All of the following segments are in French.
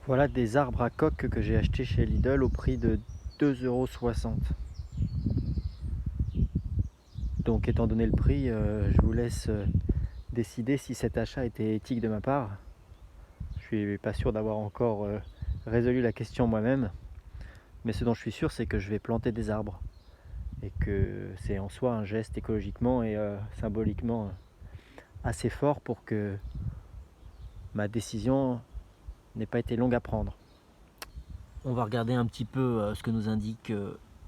Voilà des arbres à coque que j'ai achetés chez Lidl au prix de 2,60 €. Donc étant donné le prix, je vous laisse décider si cet achat était éthique de ma part. Je suis pas sûr d'avoir encore résolu la question moi-même, mais ce dont je suis sûr, c'est que je vais planter des arbres et que c'est en soi un geste écologiquement et symboliquement assez fort pour que ma décision n'ait pas été longue à prendre. On va regarder un petit peu ce que nous indique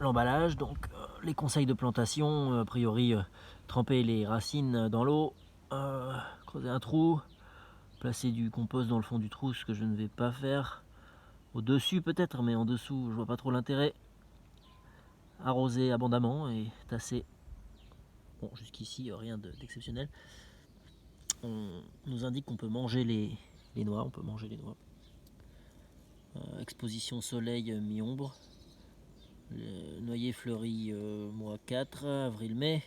l'emballage. Donc les conseils de plantation, a priori tremper les racines dans l'eau, creuser un trou, placer du compost dans le fond du trou, ce que je ne vais pas faire. Au-dessus peut-être, mais en dessous je vois pas trop l'intérêt. Arroser abondamment et tasser. Bon, jusqu'ici rien d'exceptionnel. On nous indique qu'on peut manger les noix, on peut manger les noix. Exposition soleil mi-ombre. Le noyer fleuri mois 4, avril-mai.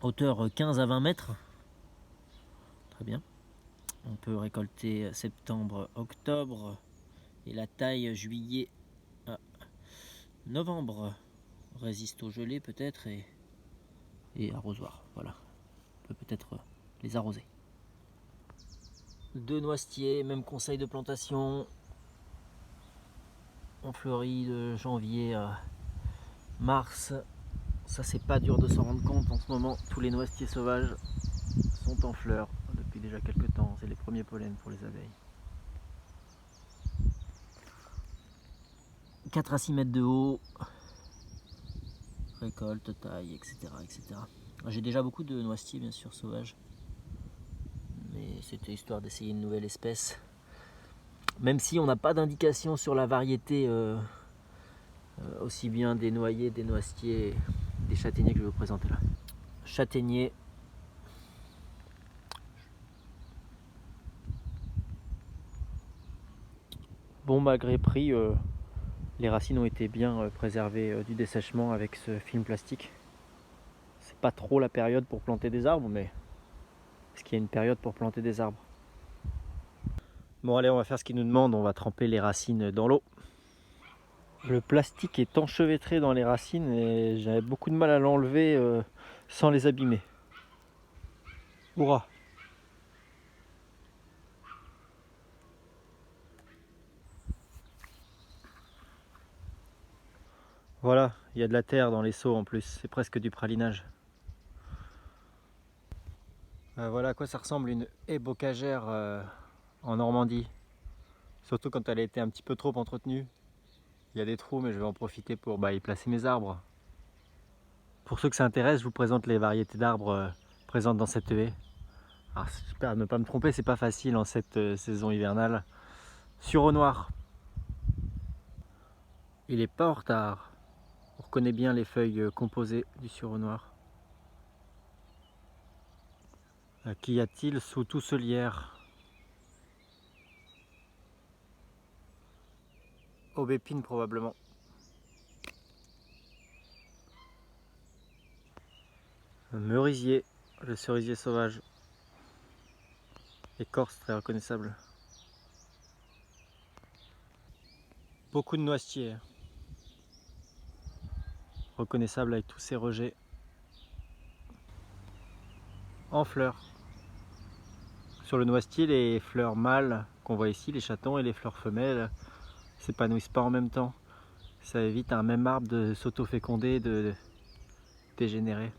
Hauteur 15 à 20 mètres. Très bien. On peut récolter septembre-octobre. Et la taille juillet à novembre. Résiste au gelé peut-être et arrosoir. Voilà. On peut peut-être les arroser. 2 noisetiers, même conseil de plantation. On fleurit de janvier à mars. Ça c'est pas dur de s'en rendre compte en ce moment. Tous les noisetiers sauvages sont en fleurs depuis déjà quelques temps. C'est les premiers pollens pour les abeilles. 4 à 6 mètres de haut. Récolte, taille, etc. etc. J'ai déjà beaucoup de noisetiers bien sûr sauvages. Mais c'était histoire d'essayer une nouvelle espèce. Même si on n'a pas d'indication sur la variété aussi bien des noyers, des noisetiers, des châtaigniers que je vais vous présenter là. Châtaignier. Bon, malgré prix, les racines ont été bien préservées du dessèchement avec ce film plastique. C'est pas trop la période pour planter des arbres, mais est-ce qu'il y a une période pour planter des arbres? Bon allez, on va faire ce qu'il nous demande, on va tremper les racines dans l'eau. Le plastique est enchevêtré dans les racines et j'avais beaucoup de mal à l'enlever sans les abîmer. Hurrah! Voilà, il y a de la terre dans les seaux en plus, c'est presque du pralinage. Voilà à quoi ça ressemble une haie bocagère en Normandie. Surtout quand elle a été un petit peu trop entretenue. Il y a des trous, mais je vais en profiter pour y placer mes arbres. Pour ceux que ça intéresse, je vous présente les variétés d'arbres présentes dans cette haie. Alors j'espère ne pas me tromper, c'est pas facile en cette saison hivernale. Sureau noir. Il est pas en retard. On reconnaît bien les feuilles composées du sureau noir. Qu'y a-t-il sous tout ce lierre? Aubépine probablement. Un merisier, le cerisier sauvage. Écorce très reconnaissable. Beaucoup de noisetiers. Reconnaissable avec tous ces rejets. En fleurs. Sur le noisetier, les fleurs mâles qu'on voit ici, les chatons, et les fleurs femelles s'épanouissent pas en même temps. Ça évite à un même arbre de s'auto-féconder, de dégénérer.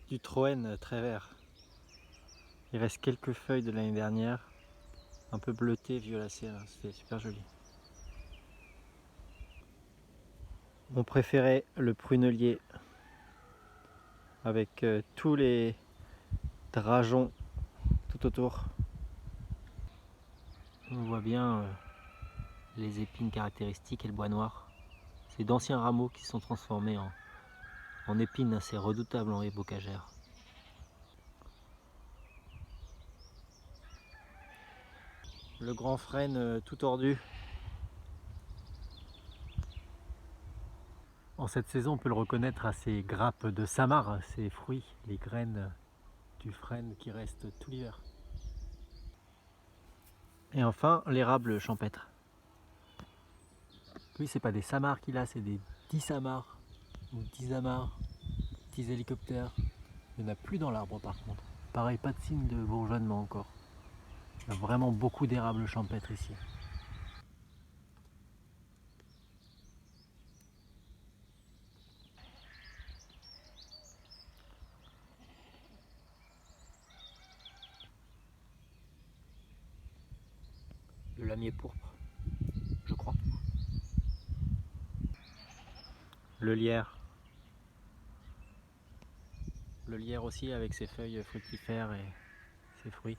Du troène très vert. Il reste quelques feuilles de l'année dernière, un peu bleutées, violacées, c'était super joli. Mon préféré, le prunelier, avec tous les drageons tout autour. On voit bien les épines caractéristiques et le bois noir. C'est d'anciens rameaux qui sont transformés en épines assez redoutables en haie bocagère. Le grand frêne tout tordu. En cette saison, on peut le reconnaître à ses grappes de samar, ses fruits, les graines du frêne qui restent tout l'hiver. Et enfin, l'érable champêtre. Oui, c'est pas des samars qu'il a, c'est des 10 samars ou 10 amarres, 10 hélicoptères. Il n'y en a plus dans l'arbre par contre. Pareil, pas de signe de bourgeonnement encore. Il y a vraiment beaucoup d'érables champêtres ici. Le lamier pourpre, je crois. Le lierre. Le lierre aussi avec ses feuilles fructifères et ses fruits.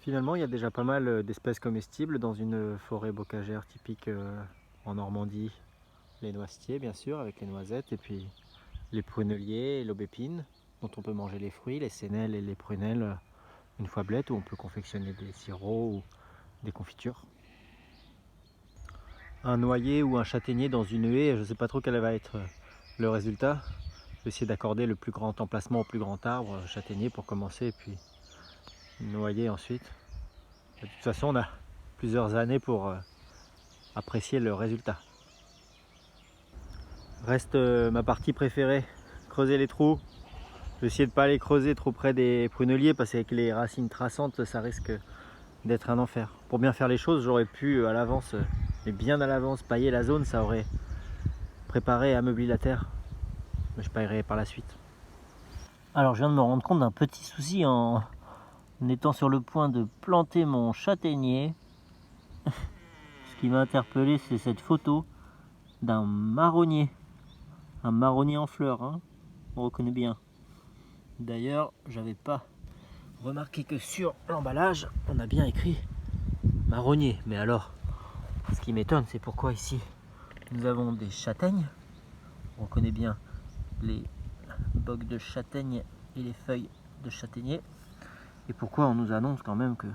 Finalement, il y a déjà pas mal d'espèces comestibles dans une forêt bocagère typique en Normandie. Les noisetiers, bien sûr, avec les noisettes, et puis les pruneliers et l'aubépine, dont on peut manger les fruits, les sénelles et les prunelles une fois blettes, où on peut confectionner des sirops ou des confitures. Un noyer ou un châtaignier dans une haie, je ne sais pas trop quel va être le résultat. Je vais essayer d'accorder le plus grand emplacement au plus grand arbre, châtaignier pour commencer, et puis noyer ensuite. De toute façon, on a plusieurs années pour apprécier le résultat. Reste ma partie préférée, creuser les trous. Je vais essayer de ne pas les creuser trop près des pruneliers parce qu'avec les racines traçantes, ça risque d'être un enfer. Pour bien faire les choses, j'aurais pu à l'avance, mais bien à l'avance, pailler la zone, ça aurait préparé et ameubli la terre. Mais je paillerai par la suite. Alors je viens de me rendre compte d'un petit souci en étant sur le point de planter mon châtaignier. Ce qui m'a interpellé, c'est cette photo d'un marronnier. Un marronnier en fleurs, hein, on reconnaît bien. D'ailleurs, j'avais pas remarqué que sur l'emballage, on a bien écrit marronnier. Mais alors, ce qui m'étonne, c'est pourquoi ici nous avons des châtaignes. On reconnaît bien les bocs de châtaigne et les feuilles de châtaignier. Et pourquoi on nous annonce quand même que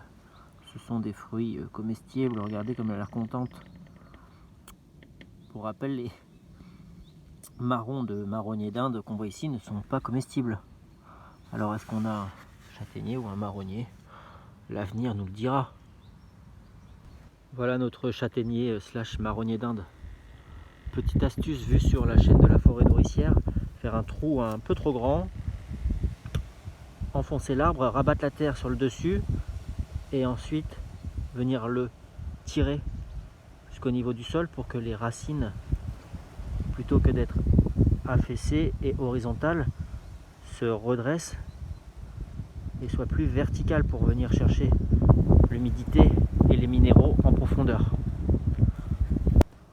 ce sont des fruits comestibles. Regardez comme elle a l'air contente. Pour rappel, les marrons de marronnier d'Inde qu'on voit ici ne sont pas comestibles. Alors est-ce qu'on a un châtaignier ou un marronnier? L'avenir nous le dira. Voilà notre châtaignier slash marronnier d'Inde. Petite astuce vue sur la chaîne de la forêt nourricière, faire un trou un peu trop grand, enfoncer l'arbre, rabattre la terre sur le dessus et ensuite venir le tirer jusqu'au niveau du sol pour que les racines, plutôt que d'être affaissées et horizontales, se redressent et soient plus verticales pour venir chercher l'humidité et les minéraux en profondeur.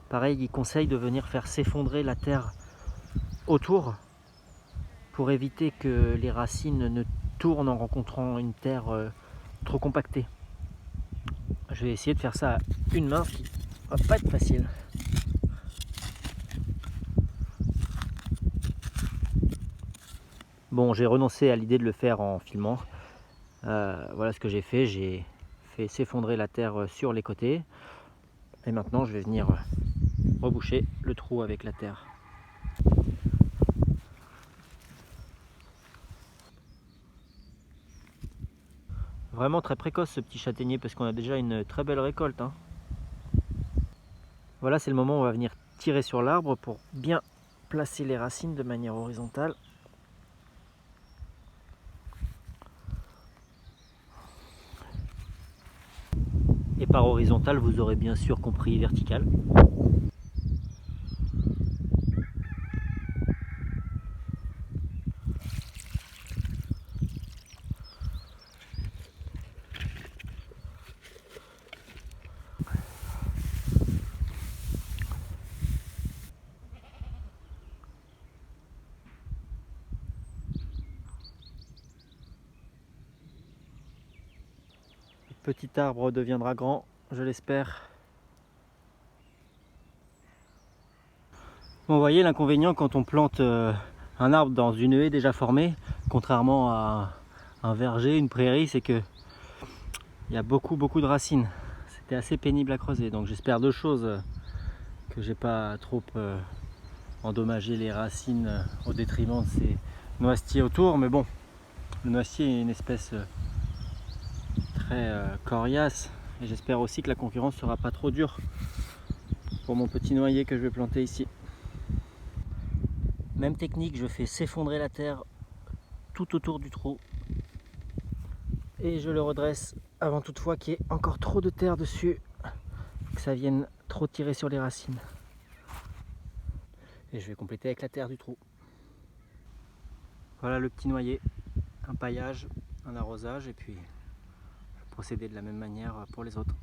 Pareil, il conseille de venir faire s'effondrer la terre autour pour éviter que les racines ne tournent en rencontrant une terre trop compactée. Je vais essayer de faire ça à une main, ce qui va pas être facile. Bon, j'ai renoncé à l'idée de le faire en filmant. Voilà ce que j'ai fait s'effondrer la terre sur les côtés. Et maintenant, je vais venir reboucher le trou avec la terre. Vraiment très précoce ce petit châtaignier parce qu'on a déjà une très belle récolte, hein. Voilà, c'est le moment où on va venir tirer sur l'arbre pour bien placer les racines de manière horizontale. Et par horizontale, vous aurez bien sûr compris verticale. Le petit arbre deviendra grand, je l'espère. Bon, vous voyez l'inconvénient quand on plante un arbre dans une haie déjà formée, contrairement à un verger, une prairie, c'est que il y a beaucoup de racines. C'était assez pénible à creuser, donc j'espère deux choses: que j'ai pas trop endommagé les racines au détriment de ces noisetiers autour, mais bon, le noisetier est une espèce très coriace. Et j'espère aussi que la concurrence sera pas trop dure pour mon petit noyer que je vais planter ici. Même technique, je fais s'effondrer la terre tout autour du trou et je le redresse avant toutefois qu'il y ait encore trop de terre dessus, que ça vienne trop tirer sur les racines. Et je vais compléter avec la terre du trou. Voilà le petit noyer, un paillage, un arrosage et puis je vais procéder de la même manière pour les autres.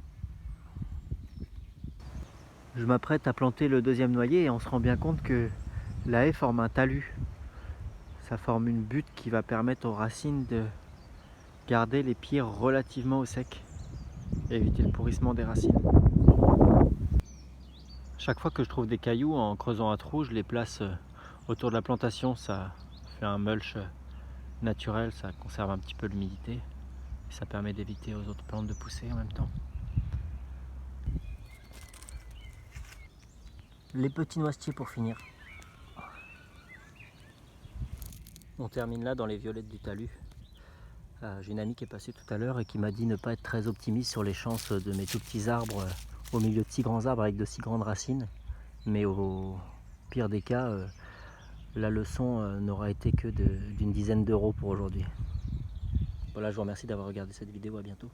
Je m'apprête à planter le deuxième noyer et on se rend bien compte que la haie forme un talus. Ça forme une butte qui va permettre aux racines de garder les pieds relativement au sec et éviter le pourrissement des racines. Chaque fois que je trouve des cailloux, en creusant un trou, je les place autour de la plantation. Ça fait un mulch naturel, ça conserve un petit peu l'humidité et ça permet d'éviter aux autres plantes de pousser en même temps. Les petits noisetiers pour finir. On termine là dans les violettes du talus. J'ai une amie qui est passée tout à l'heure et qui m'a dit ne pas être très optimiste sur les chances de mes tout petits arbres au milieu de si grands arbres avec de si grandes racines. Mais au pire des cas, la leçon n'aura été que d'une dizaine d'euros pour aujourd'hui. Voilà, je vous remercie d'avoir regardé cette vidéo, à bientôt.